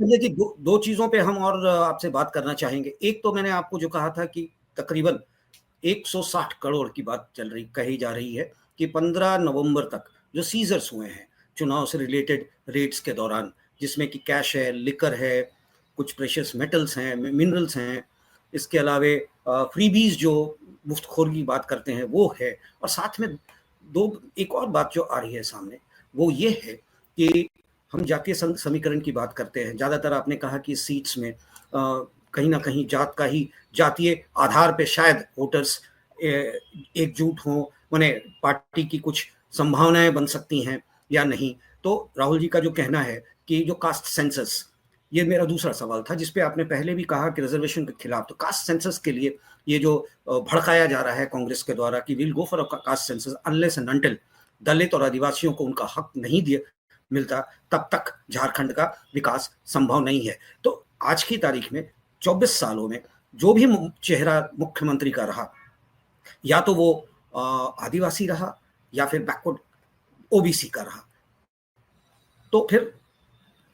ये कि दो चीजों पे हम और आपसे बात करना चाहेंगे। एक तो मैंने आपको जो कहा था कि तकरीबन 160 करोड़ की बात कही जा रही है कि 15 नवंबर तक जो सीजर्स हुए हैं चुनाव से रिलेटेड रेट्स के दौरान, जिसमें कि कैश है, लिकर है, कुछ प्रेशियस मेटल्स हैं, मिनरल्स हैं, इसके अलावे फ्रीबीज जो मुफ्तखोर की बात करते हैं वो है, और साथ में एक और बात जो आ रही है सामने वो ये है कि हम जातीय समीकरण की बात करते हैं। ज़्यादातर आपने कहा कि सीट्स में कहीं ना कहीं जात का ही, जातीय आधार पे शायद वोटर्स एकजुट हों, माने पार्टी की कुछ संभावनाएं बन सकती हैं या नहीं। तो राहुल जी का जो कहना है कि जो कास्ट सेंसस, ये मेरा दूसरा सवाल था जिसपे आपने पहले भी कहा कि रिजर्वेशन के खिलाफ, तो कास्ट सेंसस के लिए ये जो भड़काया जा रहा है कांग्रेस के द्वारा कि will go for caste census unless and until Dalit और आदिवासियों को उनका हक नहीं दिया मिलता, तब तक झारखंड का विकास संभव नहीं है। तो आज की तारीख में 24 सालों में जो भी चेहरा मुख्यमंत्री का रहा, या तो वो आदिवासी रहा या फिर बैकवर्ड ओबीसी का रहा, तो फिर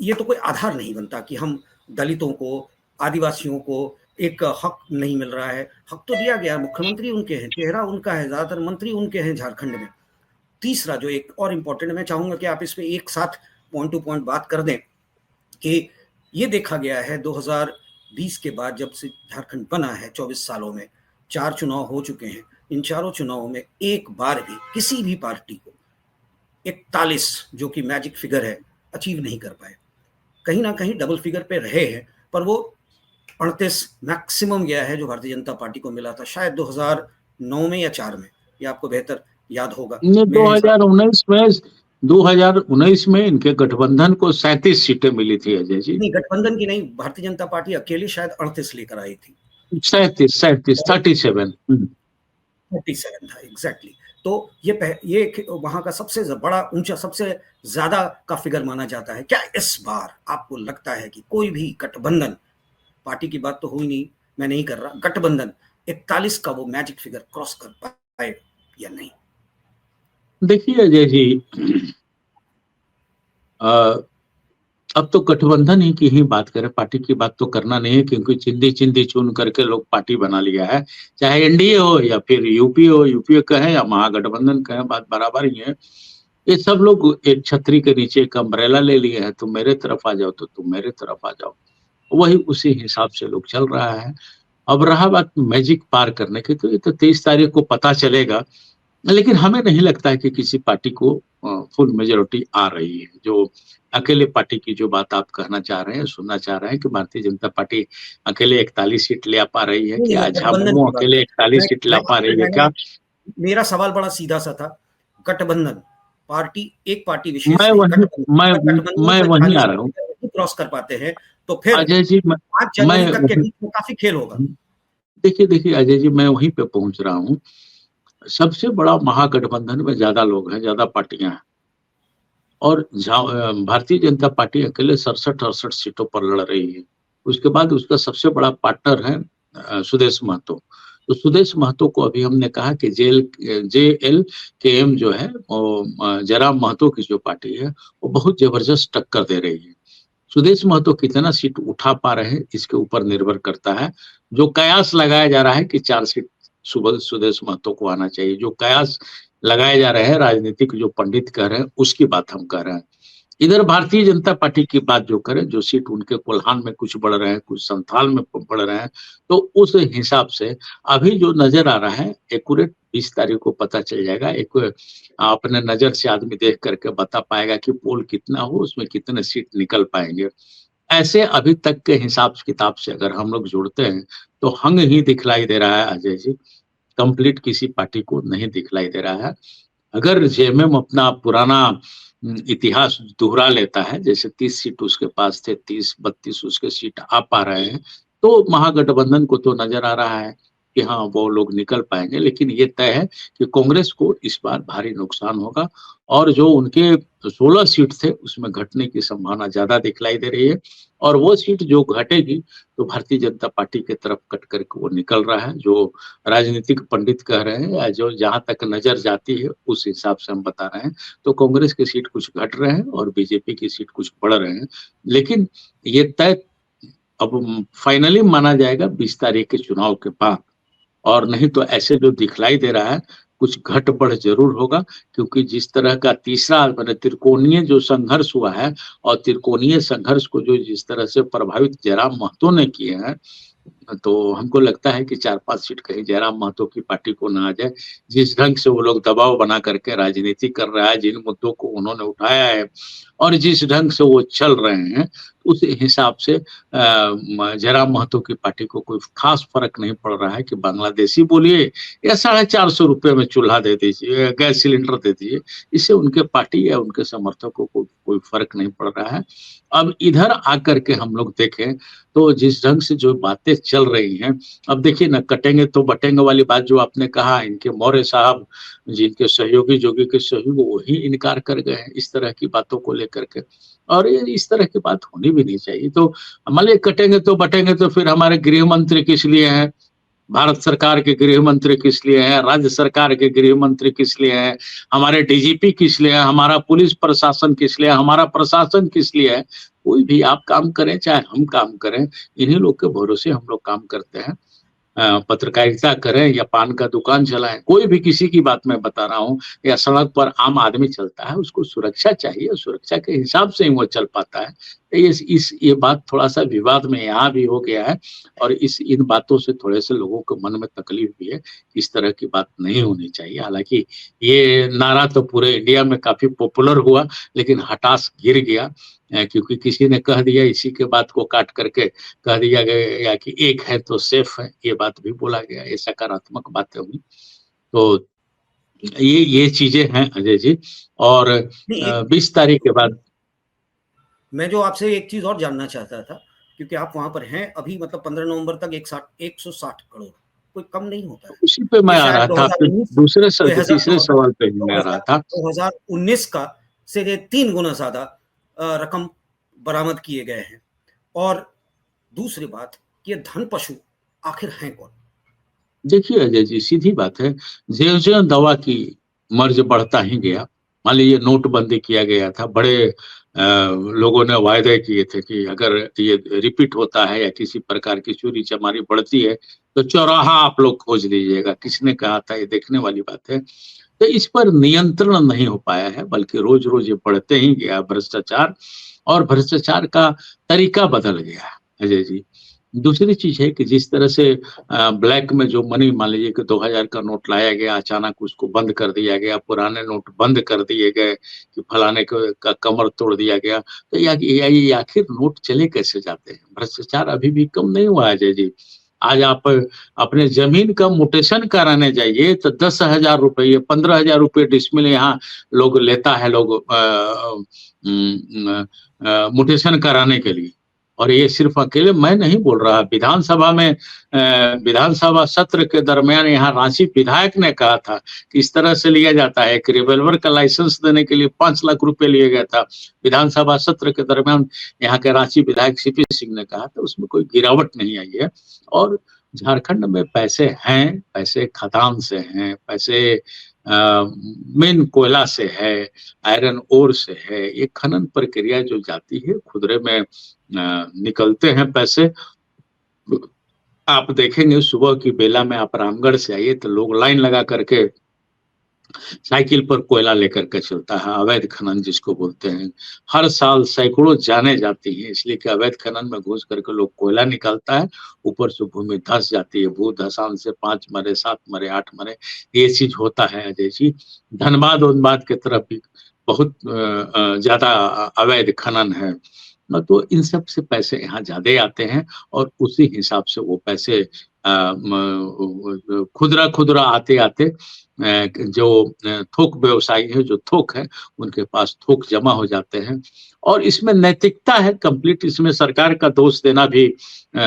ये तो कोई आधार नहीं बनता कि हम दलितों को, आदिवासियों को एक हक नहीं मिल रहा है। हक तो दिया गया, मुख्यमंत्री उनके हैं, चेहरा उनका है, ज्यादातर मंत्री उनके हैं झारखंड में। तीसरा जो एक और इम्पोर्टेंट, मैं चाहूंगा कि आप इस पे एक साथ पॉइंट टू पॉइंट बात कर दें कि ये देखा गया है 2020 के बाद जब से झारखंड बना है, 24 सालों में 4 चुनाव हो चुके हैं। इन चारों चुनावों में एक बार भी किसी भी पार्टी को 41 जो कि मैजिक फिगर है अचीव नहीं कर पाए। कहीं ना कहीं डबल फिगर पे रहे हैं, पर वो 38 मैक्सिमम गया है जो भारतीय जनता पार्टी को मिला था शायद 2009 में या 4 में, ये आपको बेहतर याद होगा। 2019 में इनके गठबंधन को 37 सीटें मिली थी अजय जी। नहीं, गठबंधन की नहीं, भारतीय जनता पार्टी अकेली शायद 38 लेकर आई थी। 37 37 था एग्जैक्टली। तो ये वहां का सबसे बड़ा ऊंचा, सबसे ज्यादा का फिगर माना जाता है। क्या इस बार आपको लगता है कि कोई भी गठबंधन, पार्टी की बात तो हुई नहीं, मैं नहीं कर रहा, गठबंधन 41 का वो मैजिक फिगर क्रॉस कर पाए या नहीं? देखिए अजय जी, अब तो गठबंधन ही की ही बात करें, पार्टी की बात तो करना नहीं है, क्योंकि चिंदी चिंदी चुन करके लोग पार्टी बना लिया है। चाहे एनडीए हो या फिर यूपीए कहें या महागठबंधन कहें, बात बराबर ही है। ये सब लोग एक छतरी के नीचे एक अम्ब्रेला ले लिए हैं, तुम मेरे तरफ आ जाओ तो तुम मेरे तरफ आ जाओ, वही उसी हिसाब से लोग चल रहा है। अब रहा बात मैजिक पार करने की, तो ये तो 23 तारीख को पता चलेगा, लेकिन हमें नहीं लगता है कि किसी पार्टी को फुल मेजोरिटी आ रही है। जो अकेले पार्टी की जो बात आप कहना चाह रहे हैं, सुनना चाह रहे हैं कि भारतीय जनता पार्टी अकेले 41 सीट ले आ पा रही है क्या? झामुमो अकेले 41 सीट ला पा रही है क्या? मेरा सवाल बड़ा सीधा सा था, गठबंधन पार्टी, एक पार्टी विशेष मैं वहीं आ रहा हूँ, क्रॉस कर पाते हैं तो फिर अजय जी 5 जनवरी तक के बीच में काफी खेल होगा। देखिए अजय जी, मैं वहीं पे पहुंच रहा हूँ। सबसे बड़ा महागठबंधन में ज्यादा लोग हैं, ज्यादा पार्टियां हैं, और भारतीय जनता पार्टी अकेले 67-68 सीटों पर लड़ रही है। उसके बाद उसका सबसे बड़ा पार्टनर है सुदेश महतो। तो सुदेश महतो को अभी हमने कहा कि JLKM जो है, वो जयराम महतो की जो पार्टी है वो बहुत जबरदस्त टक्कर दे रही है। सुदेश महतो कितना सीट उठा पा रहे हैं इसके ऊपर निर्भर करता है। जो कयास लगाया जा रहा है कि 4 सीट सुदेश महतो को आना चाहिए, जो कयास लगाए जा रहे हैं, राजनीतिक जो पंडित कह रहे हैं, उसकी बात हम कर रहे हैं। इधर भारतीय जनता पार्टी की बात जो करें, जो सीट उनके कोल्हान में कुछ बढ़ रहे हैं, कुछ संथाल में बढ़ रहे हैं, तो उस हिसाब से अभी जो नजर आ रहा है, एक्यूरेट 20 तारीख को पता चल जाएगा। एक अपने नजर से आदमी देख करके बता पाएगा कि पोल कितना हो, उसमें कितने सीट निकल पाएंगे। ऐसे अभी तक के हिसाब किताब से अगर हम लोग जोड़ते हैं तो हंग ही दिखलाई दे रहा है अजय जी, कंप्लीट किसी पार्टी को नहीं दिखलाई दे रहा है। अगर जेएमएम अपना पुराना इतिहास दोहरा लेता है, जैसे 30 सीट उसके पास थे, 30-32 उसके सीट आ पा रहे हैं, तो महागठबंधन को तो नजर आ रहा है कि हाँ वो लोग निकल पाएंगे, लेकिन ये तय है कि कांग्रेस को इस बार भारी नुकसान होगा और जो उनके 16 सीट थे उसमें घटने की संभावना ज्यादा दिखलाई दे रही है। और वो सीट जो घटेगी तो भारतीय जनता पार्टी की तरफ कट करके वो निकल रहा है, जो राजनीतिक पंडित कह रहे हैं या जो जहां तक नजर जाती है उस हिसाब से हम बता रहे हैं। तो कांग्रेस की सीट कुछ घट रहे हैं और बीजेपी की सीट कुछ बढ़ रहे हैं, लेकिन ये तय अब फाइनली माना जाएगा 20 तारीख के चुनाव के बाद। और नहीं तो ऐसे जो दिखलाई दे रहा है कुछ घट बढ़ जरूर होगा, क्योंकि जिस तरह का तीसरा मतलब त्रिकोणीय जो संघर्ष हुआ है और त्रिकोणीय संघर्ष को जो जिस तरह से प्रभावित जयराम महतो ने किए हैं, तो हमको लगता है कि 4-5 सीट कहीं जयराम महतो की पार्टी को ना आ जाए। जिस ढंग से वो लोग दबाव बना करके राजनीति कर रहा है, जिन मुद्दों को उन्होंने उठाया है और जिस ढंग से वो चल रहे हैं, उस हिसाब से जयराम महतो की पार्टी को कोई खास फर्क नहीं पड़ रहा है कि बांग्लादेशी बोलिए या 450 रुपये में चूल्हा दे दीजिए, गैस सिलेंडर दे दीजिए, इससे उनके पार्टी या उनके समर्थकों को कोई फर्क नहीं पड़ रहा है। अब इधर आकर के हम लोग देखें तो जिस ढंग से जो बातें चल रही हैं, अब देखिए ना, कटेंगे तो बटेंगे वाली बात जो आपने कहा, इनके मौर्य साहब जिनके सहयोगी जोगी के सहयोगी वही इनकार कर गए हैं इस तरह की बातों को लेकर के। और ये इस तरह की बात होनी भी नहीं चाहिए। तो मान लीजिए कटेंगे तो बटेंगे तो फिर हमारे गृह मंत्री किस लिए हैं, भारत सरकार के गृह मंत्री किस लिए हैं, राज्य सरकार के गृह मंत्री किस लिए हैं, हमारे डीजीपी किस लिए हैं, हमारा पुलिस प्रशासन किस लिए है, हमारा प्रशासन किस लिए है। कोई भी आप काम करें चाहे हम काम करें, इन्हीं लोग के भरोसे हम लोग काम करते हैं। पत्रकारिता करें या पान का दुकान चलाएं, कोई भी किसी की बात मैं बता रहा हूँ, या सड़क पर आम आदमी चलता है उसको सुरक्षा चाहिए, सुरक्षा के हिसाब से ही वो चल पाता है। तो ये बात थोड़ा सा विवाद में यहाँ भी हो गया है और इन बातों से थोड़े से लोगों के मन में तकलीफ भी है। इस तरह की बात नहीं होनी चाहिए। हालांकि ये नारा तो पूरे इंडिया में काफी पॉपुलर हुआ, लेकिन हठास गिर गया क्योंकि किसी ने कह दिया, इसी के बात को काट करके कह दिया गया कि एक है तो सेफ है, ये बात भी बोला गया, ये सकारात्मक बातें हुई। तो ये चीजें हैं अजय जी। और 20 तारीख के बाद मैं जो आपसे एक चीज और जानना चाहता था, क्योंकि आप वहां पर हैं अभी, मतलब 15 नवंबर तक 160 करोड़ कोई कम नहीं होता है। उसी पे मैं आ रहा था, तीसरे सवाल पे मैं आ रहा था। 2019 का से 3 गुना ज्यादा रकम बरामद किए गए हैं। और दूसरी बात, ये धन पशु आखिर हैं कौन? देखिए अजय जी, सीधी बात है, ज्यों दवा की मर्ज बढ़ता ही गया। मान लीजिए नोटबंदी किया गया था, बड़े लोगों ने वायदे किए थे कि अगर ये रिपीट होता है या किसी प्रकार की चोरी चमारी बढ़ती है तो चौराहा आप लोग खोज लीजिएगा। किसने कहा था, ये देखने वाली बात है। तो इस पर नियंत्रण नहीं हो पाया है, बल्कि रोज रोज ये बढ़ते ही गया भ्रष्टाचार, और भ्रष्टाचार का तरीका बदल गया है अजय जी। दूसरी चीज है कि जिस तरह से ब्लैक में जो मनी, मान लीजिए कि 2000 का नोट लाया गया, अचानक उसको बंद कर दिया गया, पुराने नोट बंद कर दिए गए कि फलाने का कमर तोड़ दिया गया। तो ये आखिर नोट चले कैसे जाते हैं? भ्रष्टाचार अभी भी कम नहीं हुआ है अजय जी। आज आप अपने जमीन का मुटेशन कराने जाइए तो 10,000 रुपये, 15,000 रुपये डिसमिल यहाँ लोग लेता है, लोग मुटेशन कराने के लिए। और ये सिर्फ अकेले मैं नहीं बोल रहा, विधानसभा में विधानसभा सत्र के दरमियान यहाँ रांची विधायक ने कहा था कि इस तरह से लिया जाता है। एक रिवॉल्वर का लाइसेंस देने के लिए 5 लाख रुपए लिए गया था विधानसभा सत्र के दरमियान, यहाँ के रांची विधायक सीपी सिंह ने कहा था। उसमें कोई गिरावट नहीं आई है। और झारखंड में पैसे हैं, पैसे खदान से हैं, पैसे मेन कोयला से है, आयरन ओर से है। ये खनन प्रक्रिया जो जाती है, खुदरे में निकलते हैं पैसे। आप देखेंगे सुबह की बेला में आप रामगढ़ से आइए तो लोग लाइन लगा करके साइकिल पर कोयला लेकर के चलता है, अवैध खनन जिसको बोलते हैं। हर साल सैकड़ों जाने जाती हैं, इसलिए कि अवैध खनन में घुस करके लोग कोयला निकालता है, ऊपर से भूमि धंस जाती है। भू धसान से 5 मरे, 7 मरे, 8 मरे, ये चीज होता है अजय जी। धनबाद उन्बाद की तरफ भी बहुत ज्यादा अवैध खनन है। तो इन सब से पैसे यहाँ ज्यादा आते हैं और उसी हिसाब से वो पैसे खुदरा खुदरा आते आते जो थोक व्यवसायी है, जो थोक है, उनके पास थोक जमा हो जाते हैं। और इसमें नैतिकता है कंप्लीट, इसमें सरकार का दोष देना भी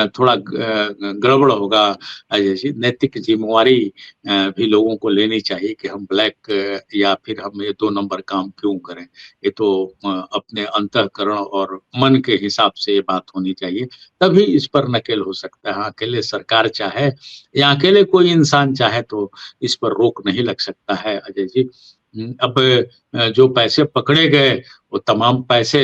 थोड़ा गड़बड़ होगा। जैसी नैतिक जिम्मेवारी भी लोगों को लेनी चाहिए कि हम ब्लैक या फिर हम ये 2 नंबर काम क्यों करें। ये तो अपने अंतःकरण और मन के हिसाब से ये बात होनी चाहिए, तभी इस पर नकेल हो सकता है। अकेले सरकार चाहे या अकेले कोई इंसान चाहे तो इस पर रोक नहीं लग सकता है अजय जी। अब जो पैसे पकड़े गए वो तमाम पैसे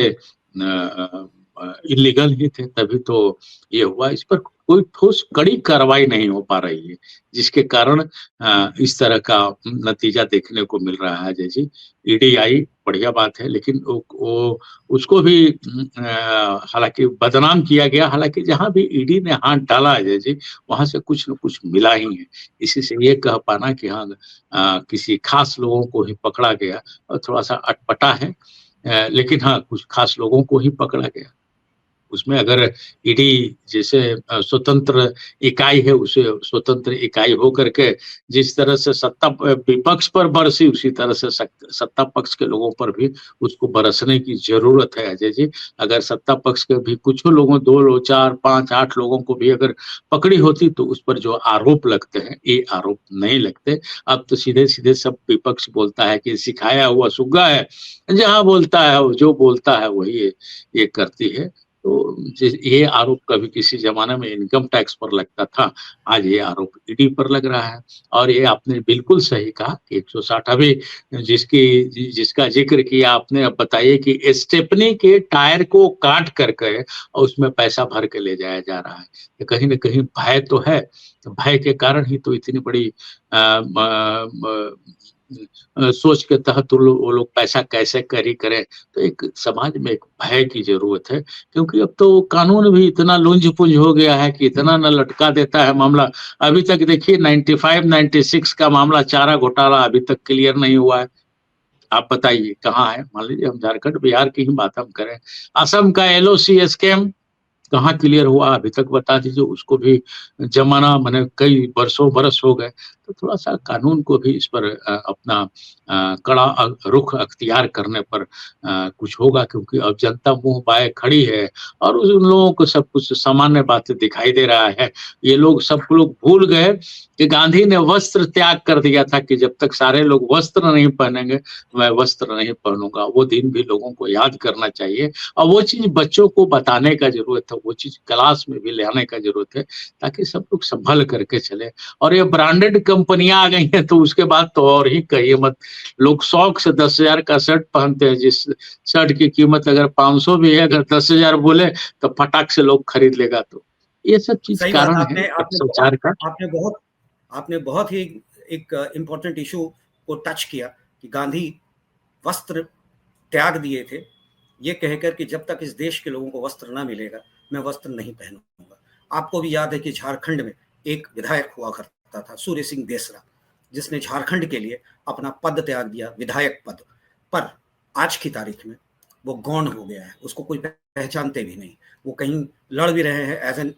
इलीगल ही थे, तभी तो ये हुआ। इस पर कोई ठोस कड़ी कार्रवाई नहीं हो पा रही है, जिसके कारण इस तरह का नतीजा देखने को मिल रहा है अजय जी। ईडी आई, बढ़िया बात है, लेकिन वो उसको भी हालांकि बदनाम किया गया। हालांकि जहां भी ईडी ने हाथ डाला अजय जी, वहां से कुछ न कुछ मिला ही है। इसी से ये कह पाना कि हाँ किसी खास लोगों को ही पकड़ा गया और थोड़ा सा अटपटा है। लेकिन हाँ, कुछ खास लोगों को ही पकड़ा गया। उसमें अगर ईडी जैसे स्वतंत्र इकाई है, उसे स्वतंत्र इकाई होकर के जिस तरह से सत्ता विपक्ष पर बरसी, उसी तरह से सत्ता पक्ष के लोगों पर भी उसको बरसने की जरूरत है अजय जी। अगर सत्ता पक्ष के भी कुछ लोगों, 2 लोग, 4, 5, 8 लोगों को भी अगर पकड़ी होती तो उस पर जो आरोप लगते हैं, ये आरोप नहीं लगते। अब तो सीधे सीधे सब विपक्ष बोलता है कि सिखाया हुआ सुग्गा है, जहां बोलता है, जो बोलता है वही ये करती है। तो ये आरोप कभी किसी जमाने में इनकम टैक्स पर लगता था, आज ये आरोप ईडी पर लग रहा है। और ये आपने बिल्कुल सही कहा कि 160 अभी जिसका जिक्र किया आपने, अब बताइए कि स्टेपनी के टायर को काट करके और उसमें पैसा भर के ले जाया जा रहा है। तो कहीं न कहीं भय तो है, तो भय के कारण ही तो इतनी बड़ी सोच के तहत वो लोग पैसा कैसे कैरी करें। तो एक समाज में एक भय की जरूरत है, क्योंकि अब तो कानून भी इतना लुंज-पुंज हो गया है कि इतना न लटका देता है मामला। अभी तक देखिए 95, 96 का मामला चारा घोटाला अभी तक क्लियर नहीं हुआ है। आप बताइए कहाँ है? मान लीजिए हम झारखंड, बिहार की ही बात हम करें। असम का एलओसी स्कैम कहाँ क्लियर हुआ अभी तक बता दीजिए। उसको भी जमाना माने कई बरसों बरस हो गए। तो थोड़ा-सा कानून को भी इस पर अपना कड़ा रुख अख्तियार करने पर कुछ होगा, क्योंकि अब जनता मुँह बाए खड़ी है और उन लोगों को सब कुछ सामान्य बातें दिखाई दे रहा है। ये लोग सब लोग भूल गए कि गांधी ने वस्त्र त्याग कर दिया था कि जब तक सारे लोग वस्त्र नहीं पहनेंगे, मैं वस्त्र नहीं पहनूँगा। वो दिन भी लोगों को याद करना चाहिए और वो चीज़ बच्चों को बताने का ज़रूरत है, वो चीज़ क्लास में भी ले आने का ज़रूरत है, ताकि सब लोग सँभल करके चलें। और ये ब्रांडेड कंपनियाँ आ गई हैं तो उसके बाद तो और ही कहिए मत। लोग शौक से 10,000 का शर्ट पहनते हैं, जिस शर्ट की कीमत अगर 500 भी है, अगर 10,000 बोले तो फटाक से लोग खरीद लेगा। तो ये सब चीज़ सही बात। कारण है आपने आपने 104 का। आपने बहुत आपने बहुत ही एक इम्पोर्टेंट इशू को टच किया कि गांधी वस्त्र त्याग दिए थे, ये कहकर कि जब तक इस देश के लोगों को वस्त्र ना मिलेगा, मैं वस्त्र नहीं पहनूंगा। आपको भी याद है कि झारखंड में एक विधायक हुआ करता था, सूर्य सिंह देसरा, जिसने झारखंड के लिए अपना पद त्याग दिया, विधायक पद। पर आज की तारीख में वो गौण हो गया है, उसको कोई पहचानते भी नहीं। वो कहीं लड़ भी रहे हैं एज एन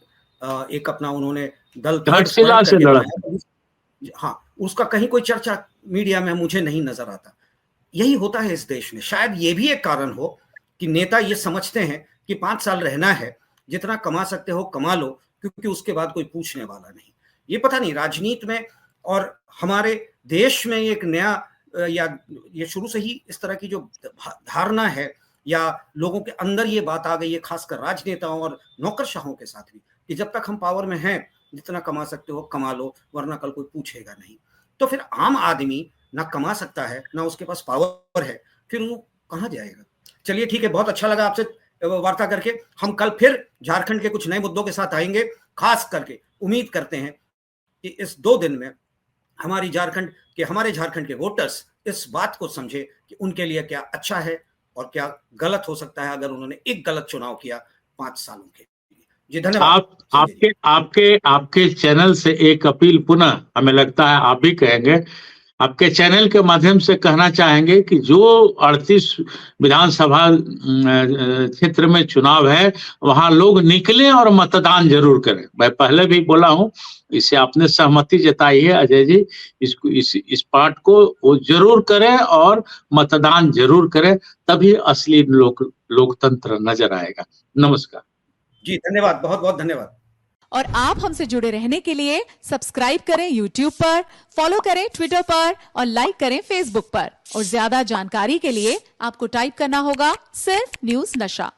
एक अपना उन्होंने दल घाटशिला से लड़ा। हाँ, उसका कहीं कोई चर्चा मीडिया में मुझे नहीं नजर आता। यही होता है इस देश में। शायद ये भी एक कारण हो कि नेता ये समझते हैं कि 5 साल रहना है, जितना कमा सकते हो कमा लो, क्योंकि उसके बाद कोई पूछने वाला नहीं। ये पता नहीं राजनीति में और हमारे देश में एक नया या ये शुरू से ही इस तरह की जो धारणा है या लोगों के अंदर ये बात आ गई है, खासकर राजनेताओं और नौकरशाहों के साथ भी, कि जब तक हम पावर में हैं, जितना कमा सकते हो कमा लो, वरना कल कोई पूछेगा नहीं। तो फिर आम आदमी ना कमा सकता है, ना उसके पास पावर है, फिर वो कहाँ जाएगा? चलिए ठीक है, बहुत अच्छा लगा आपसे वार्ता करके। हम कल फिर झारखंड के कुछ नए मुद्दों के साथ आएंगे। खास करके उम्मीद करते हैं कि इस 2 दिन में हमारे झारखंड के वोटर्स इस बात को समझे कि उनके लिए क्या अच्छा है और क्या गलत हो सकता है अगर उन्होंने एक गलत चुनाव किया 5 सालों के लिए। जी धन्यवाद। आपके चैनल से एक अपील पुनः हमें लगता है आप भी कहेंगे। आपके चैनल के माध्यम से कहना चाहेंगे कि जो 38 विधानसभा क्षेत्र में चुनाव है, वहां लोग निकलें और मतदान जरूर करें। मैं पहले भी बोला हूं, इससे आपने सहमति जताई है अजय जी, इसको इस पार्ट को वो जरूर करें और मतदान जरूर करें, तभी असली लोकतंत्र नजर आएगा। नमस्कार जी, धन्यवाद, बहुत बहुत धन्यवाद। और आप हमसे जुड़े रहने के लिए सब्सक्राइब करें YouTube पर, फॉलो करें Twitter पर और लाइक करें Facebook पर। और ज्यादा जानकारी के लिए आपको टाइप करना होगा सिर्फ न्यूज़ नशा।